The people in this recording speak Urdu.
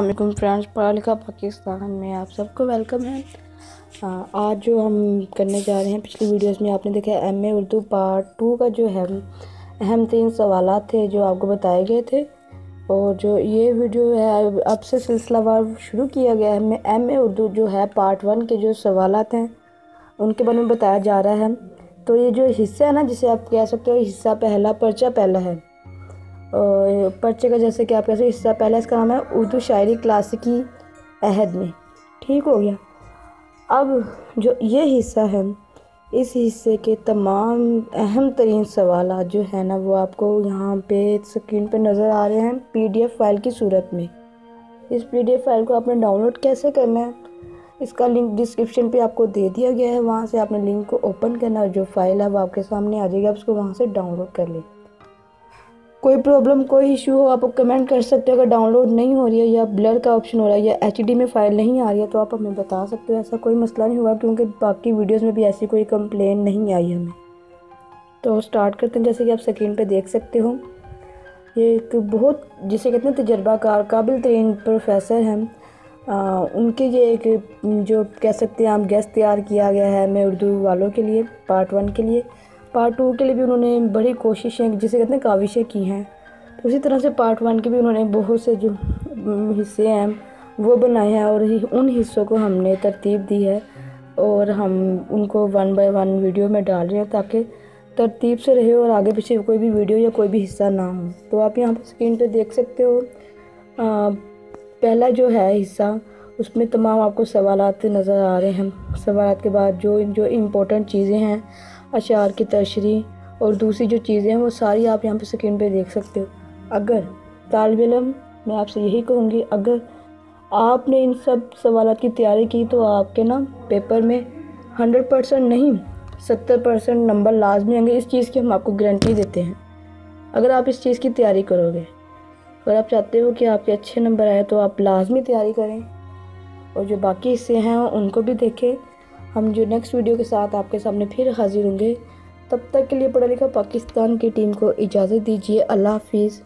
علیکم فرینڈس، پڑھا لکھا پاکستان میں آپ سب کو ویلکم ہے۔ آج جو ہم کرنے جا رہے ہیں، پچھلی ویڈیوز میں آپ نے دیکھا ایم اے اردو پارٹ 2 کا جو ہے اہم 3 سوالات تھے جو آپ کو بتائے گئے تھے، اور جو یہ ویڈیو ہے اب سے سلسلہ وار شروع کیا گیا ہے۔ ایم اے اردو جو ہے پارٹ 1 کے جو سوالات ہیں ان کے بارے میں بتایا جا رہا ہے۔ تو یہ جو حصہ ہے نا، جسے آپ کہہ سکتے ہو حصہ پہلا، پرچہ پہلا ہے، پرچے کا جیسے کہ آپ کہہ سکتے حصہ پہلا، اس کا نام ہے اردو شاعری کلاسیکی عہد میں۔ ٹھیک ہو گیا۔ اب جو یہ حصہ ہے، اس حصے کے تمام اہم ترین سوالات جو ہے نا وہ آپ کو یہاں پہ اسکرین پہ نظر آ رہے ہیں پی ڈی ایف فائل کی صورت میں۔ اس پی ڈی ایف فائل کو آپ نے ڈاؤن لوڈ کیسے کرنا ہے، اس کا لنک ڈسکرپشن پہ آپ کو دے دیا گیا ہے، وہاں سے آپ نے لنک کو اوپن کرنا اور جو فائل ہے وہ آپ کے سامنے آ جائے گی، آپ اس کو وہاں سے ڈاؤن لوڈ کر لیں۔ کوئی پرابلم، کوئی ایشو ہو آپ کمنٹ کر سکتے ہو۔ اگر ڈاؤن لوڈ نہیں ہو رہی ہے یا بلر کا آپشن ہو رہا ہے یا ایچ ڈی میں فائل نہیں آ رہی ہے تو آپ ہمیں بتا سکتے ہو، ایسا کوئی مسئلہ نہیں ہوا، کیونکہ باقی ویڈیوز میں بھی ایسی کوئی کمپلین نہیں آئی ہمیں۔ تو سٹارٹ کرتے ہیں۔ جیسے کہ آپ اسکرین پہ دیکھ سکتے ہو، یہ ایک بہت جسے کہتے ہیں تجربہ کار، قابل ترین پروفیسر ہیں، ان کے یہ ایک جو کہہ سکتے ہیں آپ گیسٹ تیار کیا گیا ہے میں اردو والوں کے لیے پارٹ 1 کے لیے۔ پارٹ 2 کے لیے بھی انہوں نے بڑی کوششیں جسے کہتے ہیں کاوشیں کی ہیں، تو اسی طرح سے پارٹ 1 کے بھی انہوں نے بہت سے جو حصے ہیں وہ بنائے ہیں، اور ان حصوں کو ہم نے ترتیب دی ہے اور ہم ان کو 1 بائی 1 ویڈیو میں ڈال رہے ہیں تاکہ ترتیب سے رہے اور آگے پیچھے کوئی بھی ویڈیو یا کوئی بھی حصہ نہ ہو۔ تو آپ یہاں پہ اسکرین پہ دیکھ سکتے ہو، پہلا جو ہے حصہ اس میں تمام آپ کو سوالات نظر آ رہے ہیں۔ سوالات کے بعد جو امپورٹنٹ چیزیں ہیں، اشعار کی تشریح اور دوسری جو چیزیں ہیں وہ ساری آپ یہاں پہ اسکرین پہ دیکھ سکتے ہو۔ اگر طالب علم، میں آپ سے یہی کہوں گی، اگر آپ نے ان سب سوالات کی تیاری کی تو آپ کے نا پیپر میں 100% نہیں 70% نمبر لازمی ہوں گے۔ اس چیز کی ہم آپ کو گارنٹی دیتے ہیں اگر آپ اس چیز کی تیاری کرو گے۔ اگر آپ چاہتے ہو کہ آپ کے اچھے نمبر آئے تو آپ لازمی تیاری کریں، اور جو باقی حصے ہیں ان کو بھی دیکھیں۔ ہم جو نیکسٹ ویڈیو کے ساتھ آپ کے سامنے پھر حاضر ہوں گے، تب تک کے لیے پڑھا لکھا پاکستان کی ٹیم کو اجازت دیجیے۔ اللہ حافظ۔